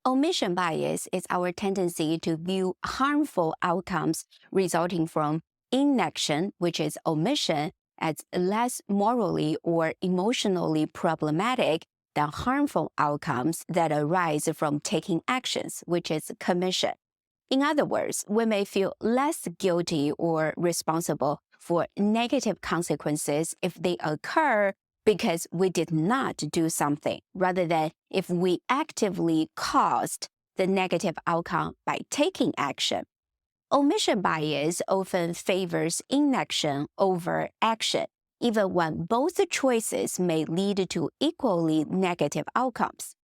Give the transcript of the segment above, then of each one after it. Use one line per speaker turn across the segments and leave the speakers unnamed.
Omission bias is our tendency to view harmful outcomes resulting from inaction, which is omission, as less morally or emotionally problematic than harmful outcomes that arise from taking actions, which is commission. In other words, we may feel less guilty or responsible for negative consequences if they occur because we did not do something, rather than if we actively caused the negative outcome by taking action. Omission bias often favors inaction over action, even when both choices may lead to equally negative outcomes.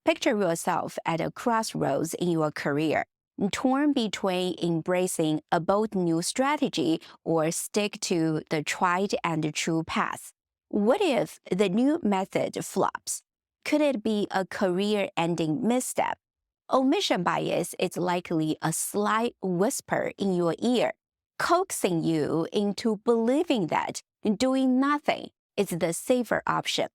Picture yourself at a crossroads in your career, torn between embracing a bold new strategy or stick to the tried and true path. What if the new method flops? Could it be a career-ending misstep? Omission bias is likely a slight whisper in your ear, coaxing you into believing that doing nothing is the safer option.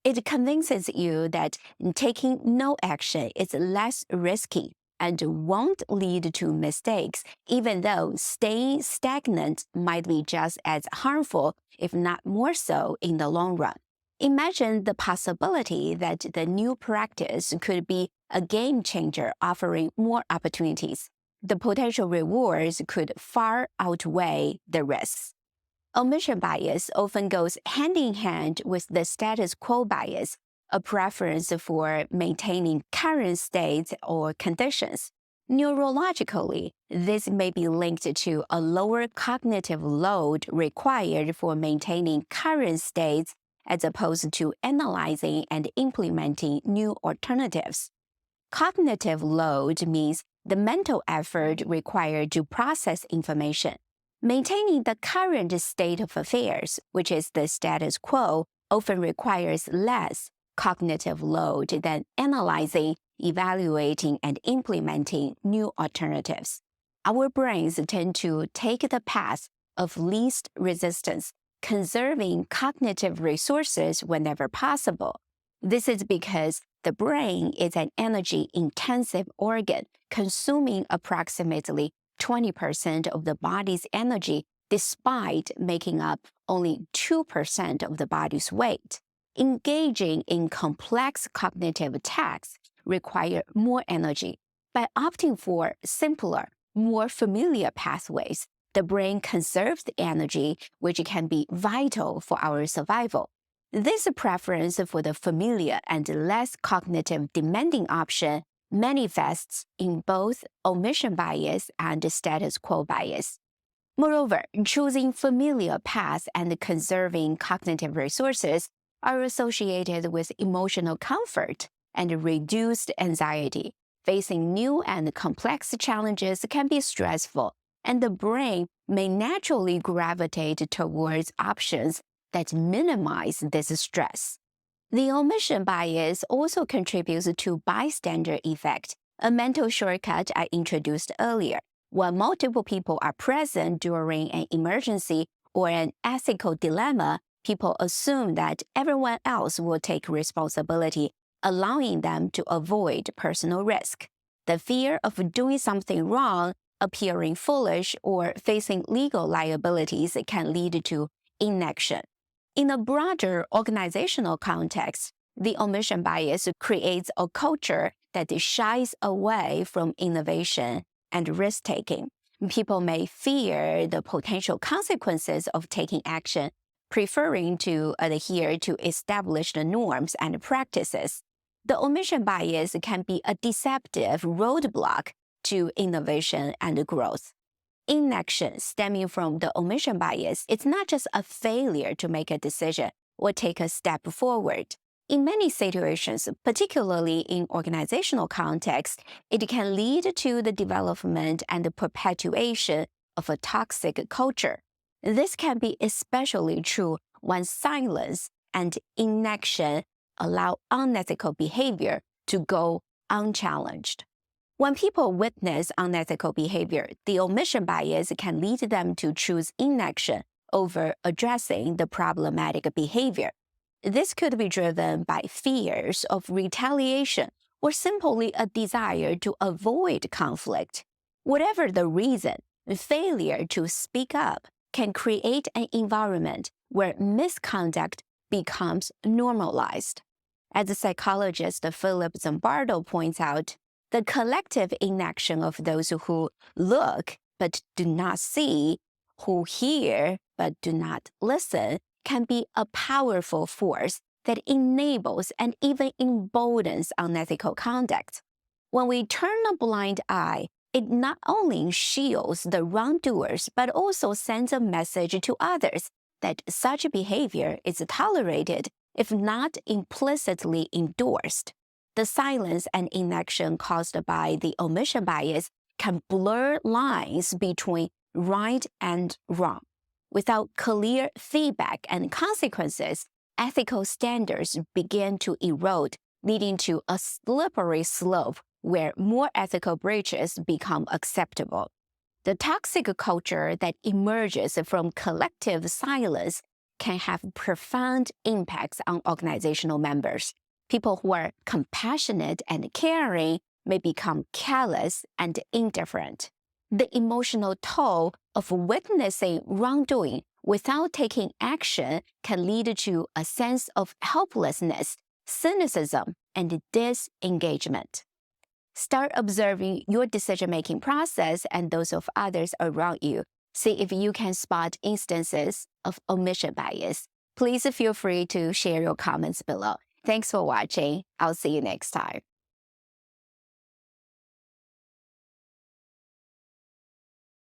It convinces you that taking no action is less risky and won't lead to mistakes, even though staying stagnant might be just as harmful, if not more so, in the long run. Imagine the possibility that the new practice could be a game changer, offering more opportunities. The potential rewards could far outweigh the risks. Omission bias often goes hand in hand with the status quo bias, a preference for maintaining current states or conditions. Neurologically, this may be linked to a lower cognitive load required for maintaining current states as opposed to analyzing and implementing new alternatives. Cognitive load means the mental effort required to process information. Maintaining the current state of affairs, which is the status quo, often requires less cognitive load than analyzing, evaluating, and implementing new alternatives. Our brains tend to take the path of least resistance, conserving cognitive resources whenever possible. This is because the brain is an energy-intensive organ, consuming approximately 20% of the body's energy despite making up only 2% of the body's weight. Engaging in complex cognitive tasks require more energy. By opting for simpler, more familiar pathways, the brain conserves the energy, which can be vital for our survival. This preference for the familiar and less cognitive demanding option manifests in both omission bias and status quo bias. Moreover, choosing familiar paths and conserving cognitive resources are associated with emotional comfort and reduced anxiety. Facing new and complex challenges can be stressful, and the brain may naturally gravitate towards options that minimize this stress. The omission bias also contributes to bystander effect, a mental shortcut I introduced earlier. When multiple people are present during an emergency or an ethical dilemma, people assume that everyone else will take responsibility, allowing them to avoid personal risk. The fear of doing something wrong, appearing foolish, or facing legal liabilities can lead to inaction. In a broader organizational context, the omission bias creates a culture that shies away from innovation and risk-taking. People may fear the potential consequences of taking action, preferring to adhere to established norms and practices. The omission bias can be a deceptive roadblock to innovation and growth. Inaction stemming from the omission bias is not just a failure to make a decision or take a step forward. In many situations, particularly in organizational context, it can lead to the development and the perpetuation of a toxic culture. This can be especially true when silence and inaction allow unethical behavior to go unchallenged. When people witness unethical behavior, the omission bias can lead them to choose inaction over addressing the problematic behavior. This could be driven by fears of retaliation or simply a desire to avoid conflict. Whatever the reason, failure to speak up can create an environment where misconduct becomes normalized. As psychologist Philip Zimbardo points out, the collective inaction of those who look but do not see, who hear but do not listen, can be a powerful force that enables and even emboldens unethical conduct. When we turn a blind eye, it not only shields the wrongdoers but also sends a message to others that such behavior is tolerated, if not implicitly endorsed. The silence and inaction caused by the omission bias can blur lines between right and wrong. Without clear feedback and consequences, ethical standards begin to erode, leading to a slippery slope where more ethical breaches become acceptable. The toxic culture that emerges from collective silence can have profound impacts on organizational members. People who are compassionate and caring may become callous and indifferent. The emotional toll of witnessing wrongdoing without taking action can lead to a sense of helplessness, cynicism, and disengagement. Start observing your decision-making process and those of others around you. See if you can spot instances of omission bias. Please feel free to share your comments below. Thanks for watching. I'll see you next time.